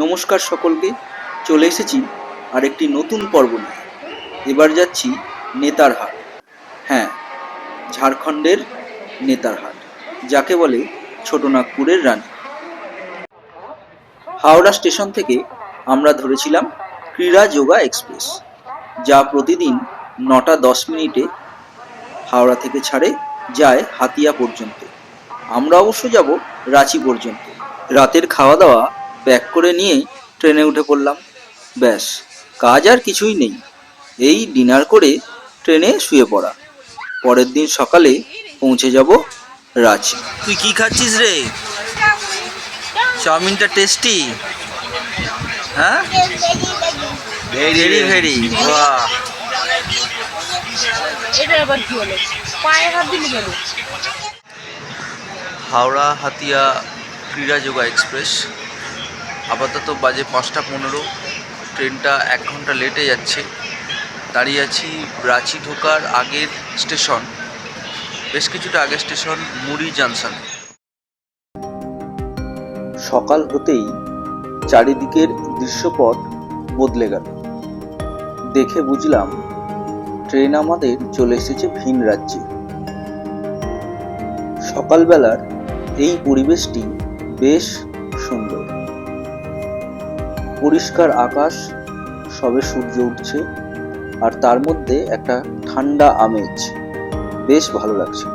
নমস্কার সকলকে। চলে এসেছি আরেকটি নতুন পর্ব নিয়ে। এবার যাচ্ছি নেতারহাট। হ্যাঁ, ঝাড়খণ্ডের নেতারহাট, যাকে বলে ছোটনাগপুরের রানী। হাওড়া স্টেশন থেকে আমরা ধরেছিলাম ক্রীড়া যোগা এক্সপ্রেস, যা প্রতিদিন 9টা 10 মিনিটে হাওড়া থেকে ছাড়ে, যায় হাতিয়া পর্যন্ত। আমরা অবশ্য যাব রাঁচি পর্যন্ত। রাতের খাওয়া দাওয়া প্যাক করে নিয়ে ট্রেনে উঠে পড়লাম। ব্যাস, কাজ আর কিছুই নেই, এই ডিনার করে ট্রেনে শুয়ে পড়া। পরের দিন সকালে পৌঁছে যাব রাঁচি। তুই কি খাচ্ছিস রে? চাউমিনটা টেস্টি? হ্যাঁ, ভেরি ভেরি। বাহ, এটা আবার কি হলো? পায়ে হাত দিলি কেন? হাওড়া হাতিয়া ক্রীড়া যোগা এক্সপ্রেস। আপাতত বাজে 5টা 15। ট্রেনটা 1 ঘন্টা লেটে যাচ্ছে। দাঁড়িয়ে আছি রাঁচি ঢোকার আগের স্টেশন, বেশ কিছুটা আগের স্টেশন মুড়ি জাংশন। সকাল হতেই চারিদিকের দৃশ্যপট বদলে গেল। দেখে বুঝলাম ট্রেন আমাদের চলে এসেছে ভিন রাজ্যে। সকালবেলার এই পরিবেশটি বেশ সুন্দর। পরিষ্কার আকাশ, সবে সূর্য উঠছে, আর তার মধ্যে একটা ঠান্ডা আমেজ, বেশ ভালো লাগছে।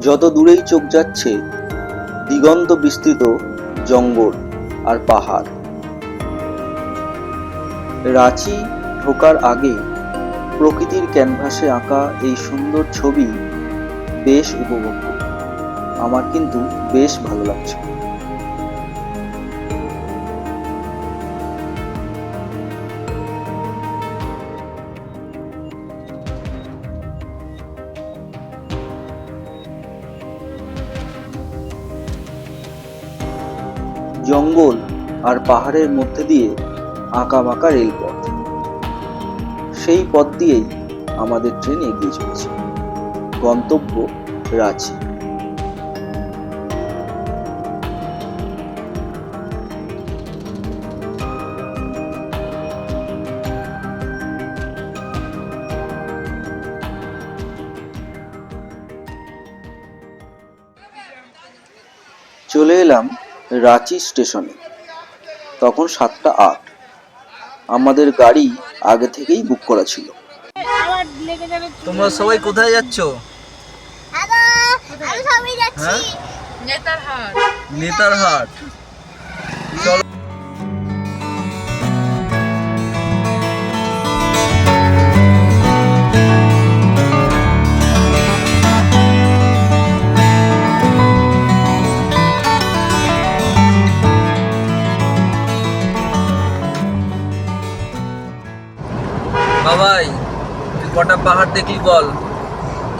যত দূরেই চোখ যাচ্ছে, দিগন্ত বিস্তৃত জঙ্গল আর পাহাড়। রাঁচি ঢোকার আগে প্রকৃতির ক্যানভাসে আঁকা এই সুন্দর ছবি বেশ উপভোগ্য। আমার কিন্তু বেশ ভালো লাগছে। জঙ্গল আর পাহাড়ের মধ্যে দিয়ে আঁকাবাঁকা রেলপথ, সেই পথ দিয়েই আমাদের ট্রেন এগিয়ে চলেছে। গন্তব্য রাঁচি। চলে এলাম রাঁচি স্টেশনে। তখন 7টা 8। আমাদের গাড়ি আগে থেকেই বুক করা ছিল। আবার লেগে যাবে। তোমরা সবাই কোথায় যাচ্ছ? হ্যালো, আমি সবাই যাচ্ছি হ্যাঁ? নেতারহাট। নেতারহাট। চলো। বাবাই, তুই কটা পাহাড় দেখলি বল?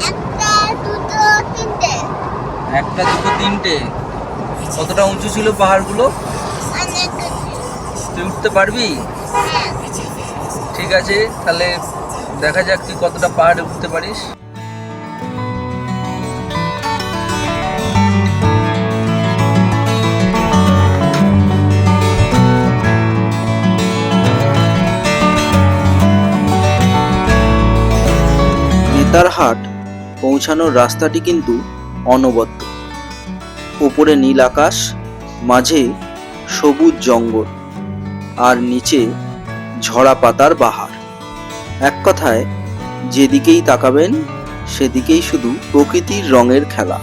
একটা, দুটো, তিনটে। 1 2 3টে। কতটা উঁচু ছিল পাহাড়গুলো? অনেক। তুই উঠতে পারবি? হ্যাঁ। ঠিক আছে, তাহলে দেখা যাক তুই কতটা পাহাড়ে উঠতে পারিস। নেতারহাট পৌঁছানোর রাস্তাটি কিন্তু অনবদ্য। উপরে নীল আকাশ, মাঝে সবুজ জঙ্গল, আর নিচে ঝরা পাতার বাহার। এক কথায় যেদিকেই তাকাবেন সেদিকেই শুধু প্রকৃতির রঙের খেলা।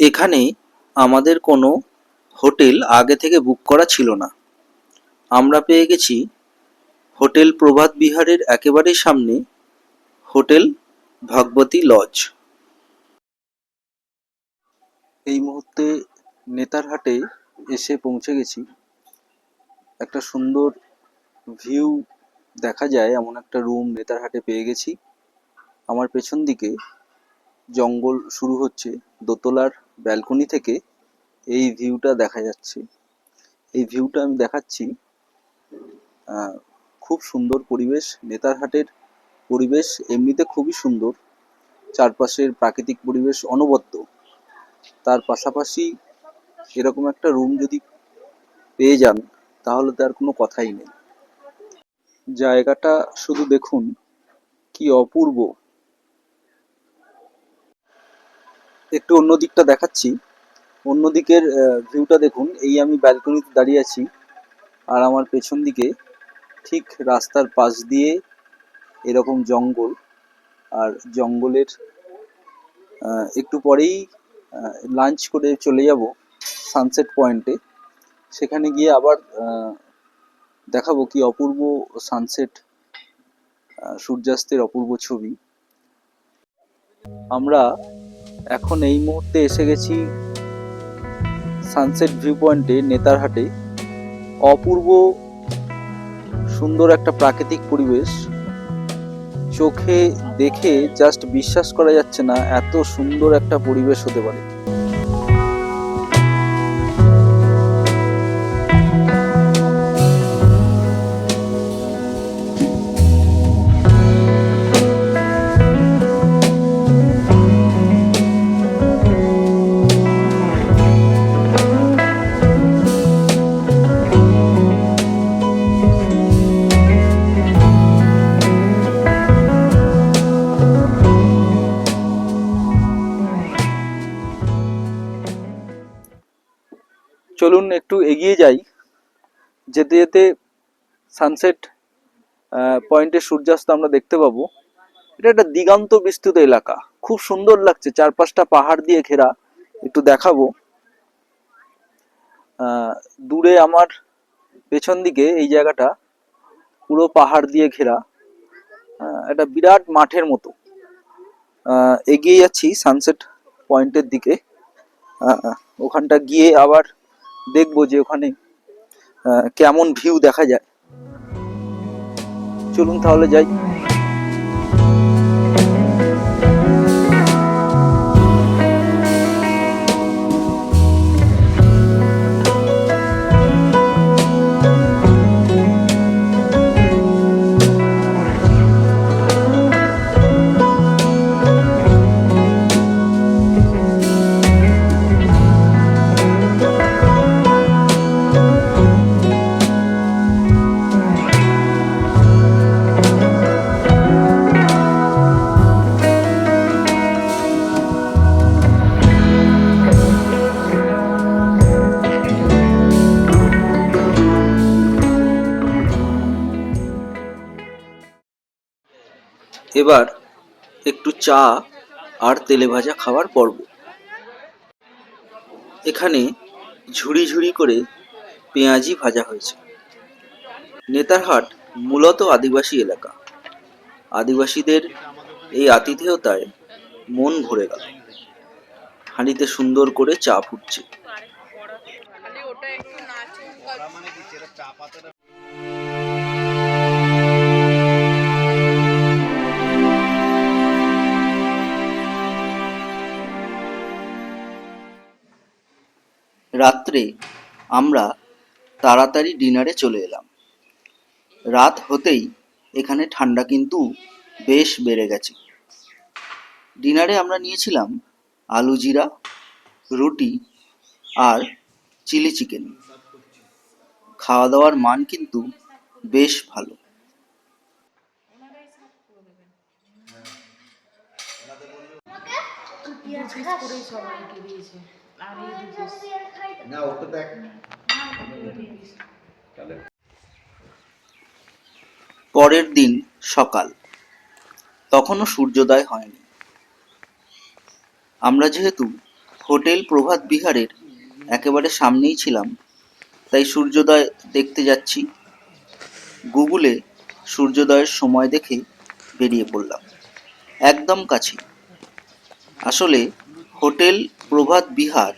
এখানে আমাদের কোনো হোটেল আগে থেকে বুক করা ছিল না। আমরা পেয়ে গেছি হোটেল প্রভাত বিহারের একেবারে সামনে হোটেল ভগবতী লজ। এই মুহূর্তে নেতারহাটে এসে পৌঁছে গেছি। একটা সুন্দর ভিউ দেখা যায় এমন একটা রুম নেতারহাটে পেয়ে গেছি। আমার পেছন দিকে জঙ্গল শুরু হচ্ছে, দোতলার ব্যালকনি থেকে এই ভিউটা দেখা যাচ্ছে। এই ভিউটা আমি দেখাচ্ছি। খুব সুন্দর পরিবেশ। নেতারহাটের পরিবেশ এমনিতে খুবই সুন্দর, চারপাশের প্রাকৃতিক পরিবেশ অনবদ্য। তার পাশাপাশি এরকম একটা রুম যদি পেয়ে যান তাহলে তার কোনো কথাই নেই। জায়গাটা শুধু দেখুন, কি অপূর্ব। একটু অন্য দিকটা দেখাচ্ছি। অন্যদিকের ভিউটা দেখুন। এই আমি ব্যালকনিতে দাঁড়িয়ে আছি, আর আমার পেছন দিকে ঠিক রাস্তার পাশ দিয়ে এরকম জঙ্গল, আর জঙ্গলের একটু পরেই লাঞ্চ করে চলে যাব সানসেট পয়েন্টে। সেখানে গিয়ে আবার দেখাবো কি অপূর্ব সানসেট, সূর্যাস্তের অপূর্ব ছবি। আমরা এখন এই মুহূর্তে এসে গেছি সানসেট ভিউ পয়েন্টে নেতারহাটে। অপূর্ব সুন্দর একটা প্রাকৃতিক পরিবেশ, চোখে দেখে জাস্ট বিশ্বাস করা যাচ্ছে না এত সুন্দর একটা পরিবেশ হতে পারে। চলুন একটু এগিয়ে যাই। যেতে যেতে সানসেট পয়েন্টের সূর্যাস্ত আমরা দেখতে পাবো। এটা একটা দিগন্ত বিস্তৃত এলাকা, খুব সুন্দর লাগছে, চারপাশটা পাহাড় দিয়ে ঘেরা। একটু দেখাবো। দূরে আমার পেছন দিকে এই জায়গাটা পুরো পাহাড় দিয়ে ঘেরা, একটা বিরাট মাঠের মতো। এগিয়ে যাচ্ছি সানসেট পয়েন্টের দিকে। ওখানটা গিয়ে আবার দেখবো যে ওখানে কেমন ভিউ দেখা যায়। চলুন তাহলে যাই। এবার একটু চা আর তেলে ভাজা খাওয়ার পর্ব। এখানে ঝুড়ি ঝুড়ি করে পেঁয়াজি ভাজা হয়েছে। নেতারহাট মূলত আদিবাসী এলাকা। আদিবাসীদের এই আতিথেয়তায় মন ভরে গেল। হাঁড়িতে সুন্দর করে চা ফুটছে। রাত্রে আমরা তাড়াতাড়ি ডিনারে চলে এলাম। রাত হতেই এখানে ঠান্ডা কিন্তু বেশ বেড়ে গেছে। ডিনারে আমরা নিয়েছিলাম আলু জিরা, রুটি আর চিলি চিকেন। খাওয়া দাওয়ার মান কিন্তু বেশ ভালো। পরের দিন সকাল, তখনও সূর্যোদয় হয়নি। আমরা যেহেতু হোটেল প্রভাত বিহারের একেবারে সামনেই ছিলাম, তাই সূর্যোদয় দেখতে যাচ্ছি। গুগলে সূর্যোদয়ের সময় দেখে বেরিয়ে পড়লাম। একদম কাছে। আসলে হোটেল প্রভাত বিহার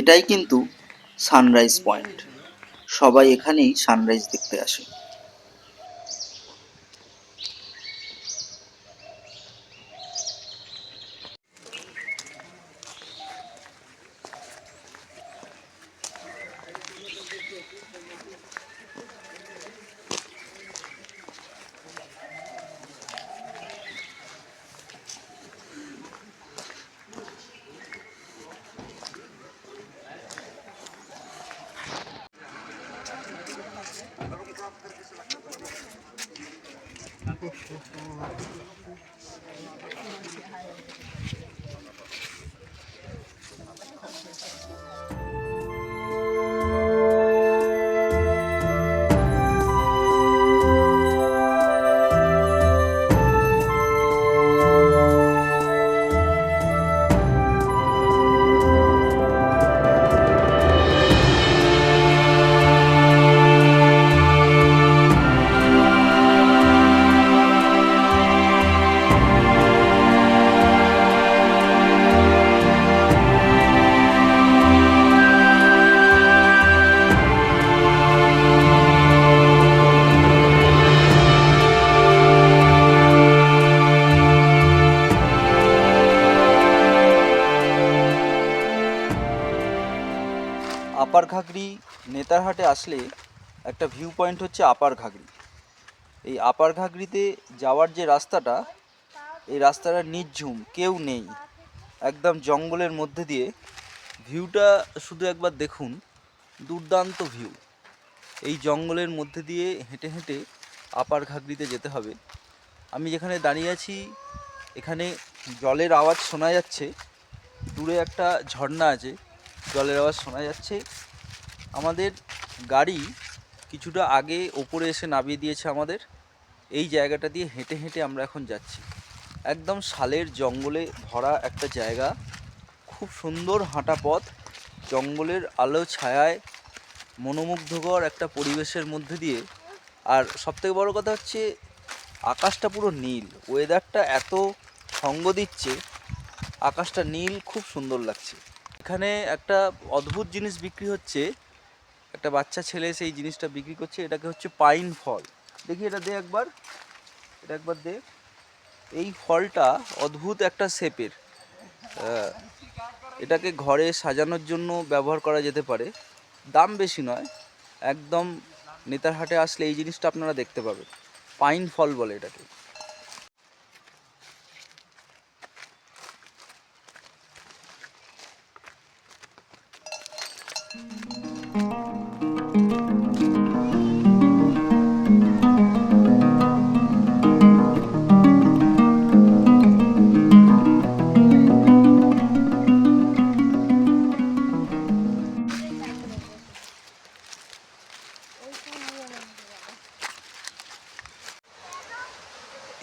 এটাই কিন্তু সানরাইজ পয়েন্ট। সবাই এখানেই সানরাইজ দেখতে আসে। আপার ঘাগরি নেতারহাটে আসলে একটা ভিউ পয়েন্ট হচ্ছে আপার ঘাগরি। এই আপার ঘাগরিতে যাওয়ার যে রাস্তাটা, এই রাস্তাটা নির্ঝুম, কেউ নেই, একদম জঙ্গলের মধ্যে দিয়ে। ভিউটা শুধু একবার দেখুন, দুর্দান্ত ভিউ। এই জঙ্গলের মধ্যে দিয়ে হেঁটে হেঁটে আপার ঘাগরিতে যেতে হবে। আমি যেখানে দাঁড়িয়ে আছি এখানে জলের আওয়াজ শোনা যাচ্ছে, দূরে একটা ঝর্ণা আছে, জলের আওয়াজ শোনা যাচ্ছে। আমাদের গাড়ি কিছুটা আগে ওপরে এসে নামিয়ে দিয়েছে আমাদের। এই জায়গাটা দিয়ে হেঁটে হেঁটে আমরা এখন যাচ্ছি। একদম শালের জঙ্গলে ভরা একটা জায়গা, খুব সুন্দর হাঁটা পথ, জঙ্গলের আলো ছায়ায় মনোমুগ্ধকর একটা পরিবেশের মধ্যে দিয়ে। আর সবথেকে বড় কথা হচ্ছে আকাশটা পুরো নীল, ওয়েদারটা এত সঙ্গ দিচ্ছে, আকাশটা নীল, খুব সুন্দর লাগছে। এখানে একটা অদ্ভুত জিনিস বিক্রি হচ্ছে, একটা বাচ্চা ছেলে সেই জিনিসটা বিক্রি করছে, এটাকে হচ্ছে পাইন ফল। দেখি এটা দে একবার, এটা একবার দে। এই ফলটা অদ্ভুত একটা শেপের, এটাকে ঘরে সাজানোর জন্য ব্যবহার করা যেতে পারে। দাম বেশি নয়, একদম নেতারহাটে আসলে এই জিনিসটা আপনারা দেখতে পাবেন। পাইন ফল বলে এটাকে।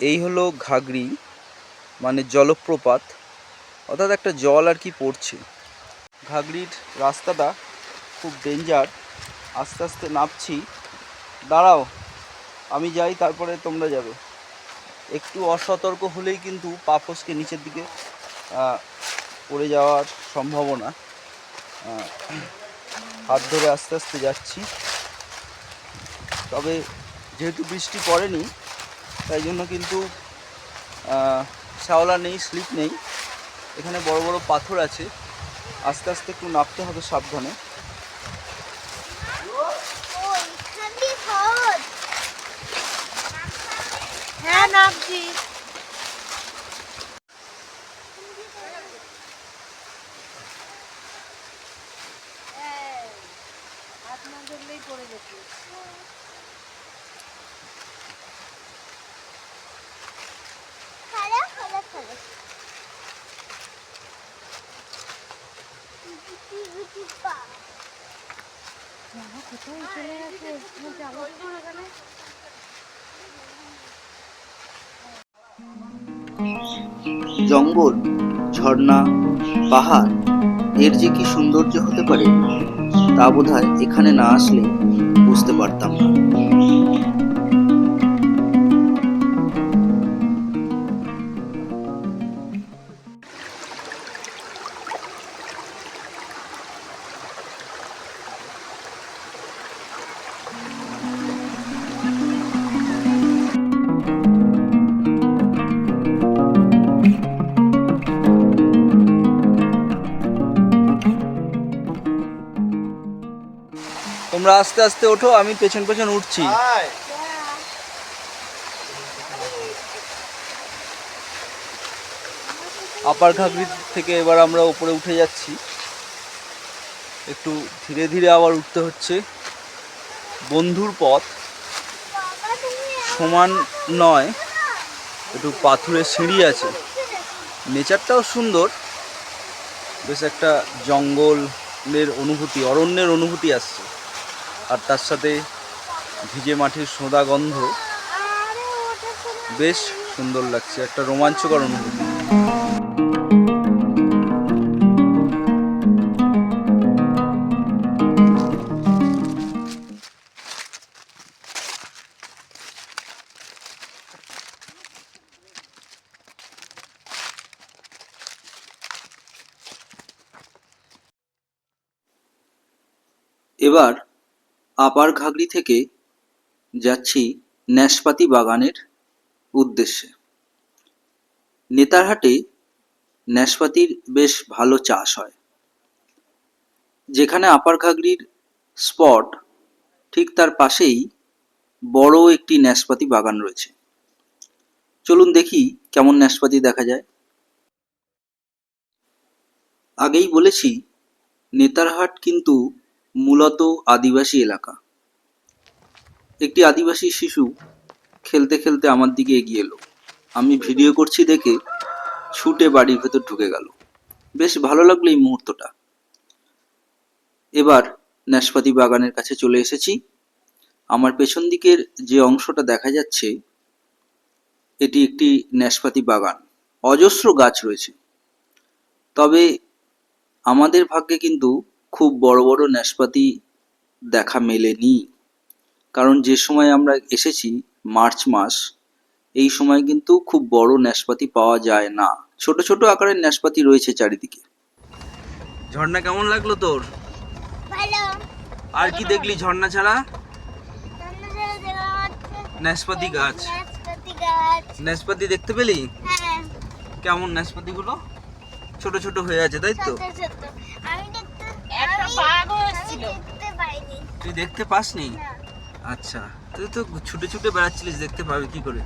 এই হলো ঘাগরি, মানে জলপ্রপাত, অর্থাৎ একটা জল আর কি পড়ছে। ঘাগরির রাস্তাটা খুব ডেঞ্জার, আস্তে আস্তে নামছি। দাঁড়াও, আমি যাই, তারপরে তোমরা যাবে। একটু অসতর্ক হলেই কিন্তু পা ফসকে নিচের দিকে পড়ে যাওয়ার সম্ভাবনা। হাত ধরে আস্তে আস্তে যাচ্ছি। তবে যেহেতু বৃষ্টি পড়েনি, তাই জন্য কিন্তু শ্যাওলা নেই, স্লিপ নেই। এখানে বড় বড় পাথর আছে, আস্তে আস্তে একটু নামতে হবে সাবধানে। হ্যাঁ নামছি। পড়ে গেছি। জঙ্গল, ঝর্ণা, পাহাড়, এর যে কি সৌন্দর্য হতে পারে তা বোধহয় এখানে না আসলে বুঝতে পারতাম না। তোমরা আস্তে আস্তে ওঠো, আমি পেছন পেছন উঠছি। আপার ঘাগরি থেকে এবার আমরা উপরে উঠে যাচ্ছি। একটু ধীরে ধীরে আবার উঠতে হচ্ছে। বন্ধুর পথ, সমান নয়, একটু পাথুরের সিঁড়ি আছে। নেচারটাও সুন্দর, বেশ একটা জঙ্গলের অনুভূতি, অরণ্যের অনুভূতি আসছে। আর তার সাথে ভিজে মাটির সোঁদা গন্ধ, বেশ সুন্দর লাগছে, একটা রোমাঞ্চকর অনুভূতি। এবার আপার ঘাগরি থেকে যাচ্ছি ন্যাশপাতি বাগানের উদ্দেশ্যে। নেতারহাটে ন্যাশপাতির বেশ ভালো চাষ হয়। যেখানে আপার ঘাগরির স্পট, ঠিক তার পাশেই বড় একটি ন্যাশপাতি বাগান রয়েছে। চলুন দেখি কেমন ন্যাশপাতি দেখা যায়। আগেই বলেছি, নেতারহাট কিন্তু মূলত আদিবাসী এলাকা। একটি আদিবাসী শিশু খেলতে খেলতে আমার দিকে এগিয়ে এলো। আমি ভিডিও করছি দেখে ছুটে বাড়ির ভেতর ঢুকে গেল। বেশ ভালো লাগলো এই মুহূর্তটা। এবার ন্যাশপাতি বাগানের কাছে চলে এসেছি। আমার পেছন দিকের যে অংশটা দেখা যাচ্ছে, এটি একটি ন্যাশপাতি বাগান। অজস্র গাছ রয়েছে। তবে আমাদের ভাগ্যে কিন্তু খুব বড় বড় ন্যাশপাতি দেখা মেলেনি। কারণ যে সময় আমরা এসেছি, মার্চ মাস, এই সময় কিন্তু খুব বড় ন্যাশপাতি পাওয়া যায় না। ছোট ছোট আকারের ন্যাশপাতি রয়েছে চারিদিকে। ঝর্ণা কেমন লাগলো তোর? ভালো। আর কি দেখলি ঝর্ণা ছাড়া? ধন্যবাদ দেওয়া হচ্ছে। ন্যাশপাতি গাছ। নাশপাতি গাছ। ন্যাশপাতি দেখতে পেলি? হ্যাঁ, কেমন ন্যাশপাতি গুলো? ছোট ছোট হয়ে আছে, তাই তো? ছোট ছোট। আমি দেখতে একটা বাঘও এসেছিল। দেখতে পাইনি। তুই দেখতে পাসনি? না। আচ্ছা, তুই তো ছুটে ছুটে বেড়াচ্ছিলিস, দেখতে পাবি কি করে?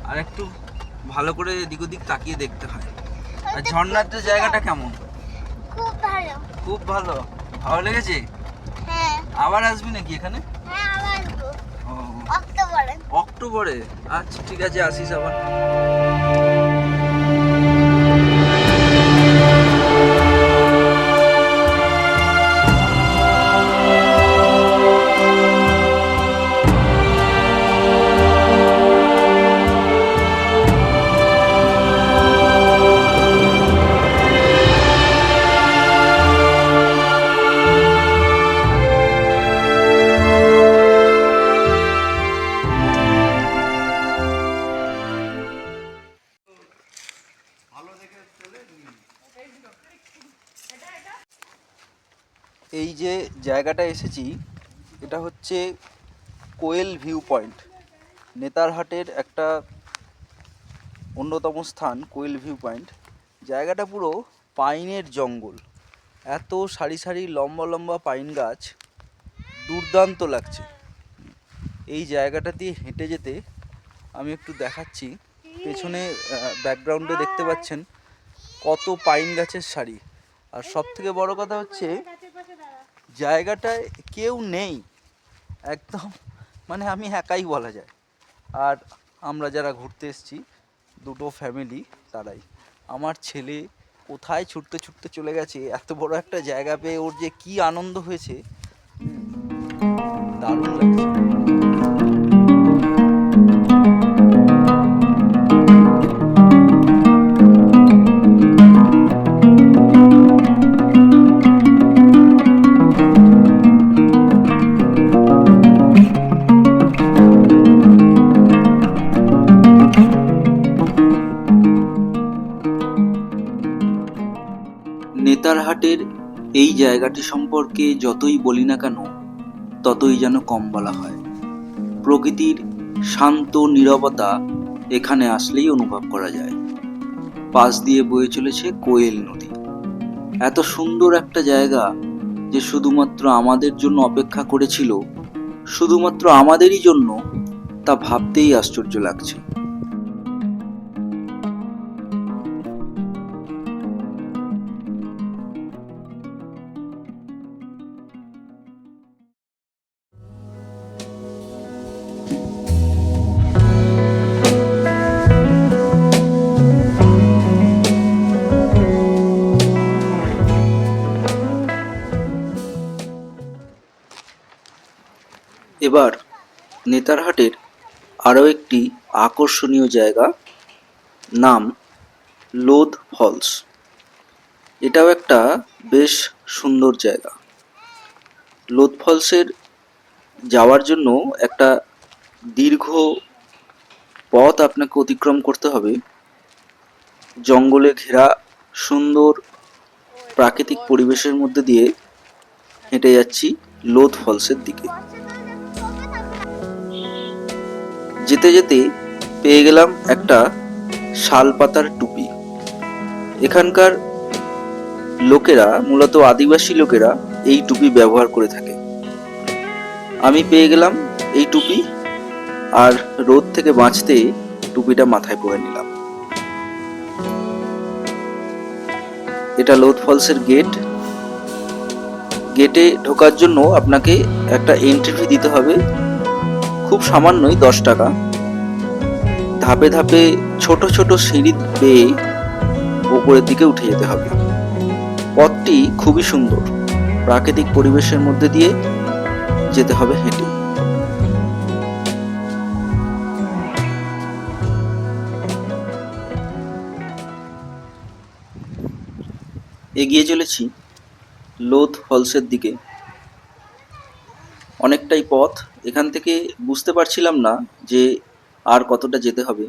আর একটু ভালো করে এদিক ওদিক তাকিয়ে দেখতে হয়। আর ঝর্ণার যে জায়গাটা কেমন? খুব ভালো। খুব ভালো। ভালো লেগেছে? হ্যাঁ, আবার আসবি নাকি এখানে? হ্যাঁ আবার আসবো। ও, অক্টোবরে। অক্টোবরে? আচ্ছা ঠিক আছে, আসিস আবার। এই যে জায়গাটা এসেছি, এটা হচ্ছে কোয়েল ভিউ পয়েন্ট। নেতারহাটের একটা অন্যতম স্থান কোয়েল ভিউ পয়েন্ট। জায়গাটা পুরো পাইনের জঙ্গল। এত সারি সারি লম্বা লম্বা পাইন গাছ, দুর্দান্ত লাগছে। এই জায়গাটা দিয়ে হেঁটে যেতে আমি একটু দেখাচ্ছি। পেছনে ব্যাকগ্রাউন্ডে দেখতে পাচ্ছেন কত পাইন গাছের সারি। আর সব থেকে বড় কথা হচ্ছে, জায়গাটায় কেউ নেই একদম, মানে আমি একাই বলা যায়। আর আমরা যারা ঘুরতে এসেছি, দুটো ফ্যামিলি, তারাই। আমার ছেলে কোথায় ছুটতে ছুটতে চলে গেছে, এত বড় একটা জায়গা পেয়ে ওর যে কি আনন্দ হয়েছে, দারুণ লাগছে। নেতারহাটের এই জায়গাটি সম্পর্কে যতই বলি না কেন, ততই যেন কম বলা হয়। প্রকৃতির শান্ত নীরবতা এখানে আসলেই অনুভব করা যায়। পাশ দিয়ে বয়ে চলেছে কোয়েল নদী। এত সুন্দর একটা জায়গা যে শুধুমাত্র আমাদের জন্য অপেক্ষা করেছিল, শুধুমাত্র আমাদেরই জন্য, তা ভাবতেই আশ্চর্য লাগছে। এবার নেতারহাটের আরও একটি আকর্ষণীয় জায়গা, নাম লোধ ফলস। এটাও একটা বেশ সুন্দর জায়গা। লোধ ফলসের যাওয়ার জন্য একটা দীর্ঘ পথ আপনাকে অতিক্রম করতে হবে। জঙ্গলে ঘেরা সুন্দর প্রাকৃতিক পরিবেশের মধ্যে দিয়ে হেঁটে যাচ্ছি লোধ ফলসের দিকে। যেতে যেতে পেয়ে গেলাম একটা শালপাতার টুপি। এখানকার লোকেরা, মূলত আদিবাসী লোকেরা, এই টুপি ব্যবহার করে থাকে। আমি পেয়ে গেলাম এই টুপি, আর রোদ থেকে বাঁচতে টুপিটা মাথায় পরে নিলাম। এটা লোধ ফলসের গেট। গেটে ঢোকার জন্য আপনাকে একটা এন্ট্রি ফি দিতে হবে, খুব সামান্যই 10 টাকা। ধাপে ধাপে ছোট ছোট সিঁড়ি বেয়ে উপরের দিকে উঠে যেতে হবে। পথটি খুবই সুন্দর, প্রাকৃতিক পরিবেশের মধ্যে দিয়ে যেতে হবে হেঁটে। এগিয়ে চলেছি লোধ ফলসের দিকে। অনেকটাই পথ। এখান থেকে বুঝতে পারছিলাম না যে আর কতটা যেতে হবে।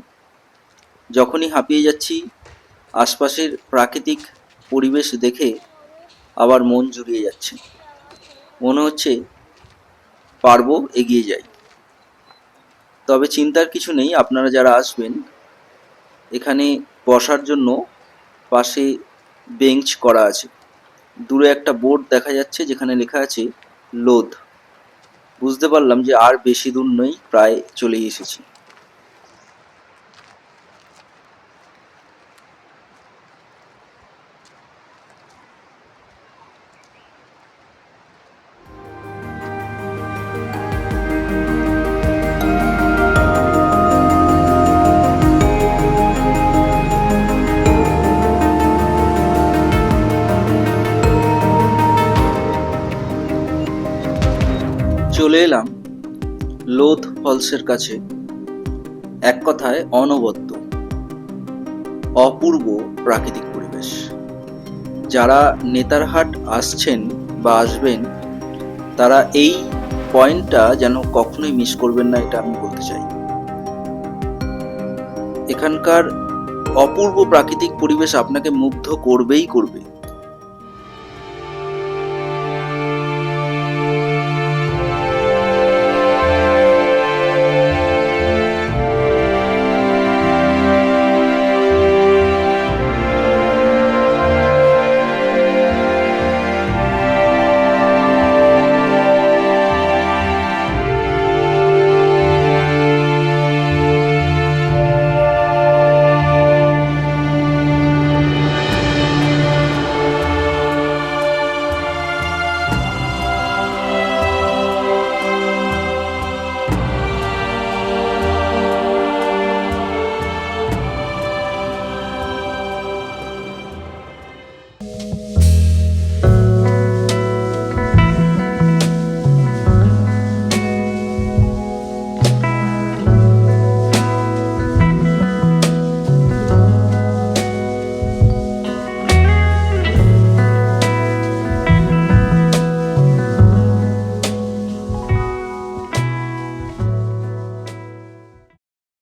যখনই হাঁপিয়ে যাচ্ছি, আশপাশের প্রাকৃতিক পরিবেশ দেখে আবার মন জুড়িয়ে যাচ্ছে। মনে হচ্ছে পারবো, এগিয়ে যাই। তবে চিন্তার কিছু নেই, আপনারা যারা আসবেন এখানে বসার জন্য পাশে বেঞ্চ করা আছে। দূরে একটা বোর্ড দেখা যাচ্ছে যেখানে লেখা আছে লোধ। বুঝতে পারলাম যে আর বেশি দূর নেই, প্রায় চলেই এসেছি। চলে এলাম লোধ ফলসের কাছে। এক কথায় অনবদ্য, অপূর্ব প্রাকৃতিক পরিবেশ। যারা নেতারহাট আসছেন বা আসবেন, তারা এই পয়েন্টটা যেন কখনোই মিস করবেন না, এটা আমি বলতে চাই। এখানকার অপূর্ব প্রাকৃতিক পরিবেশ আপনাকে মুগ্ধ করবেই করবে।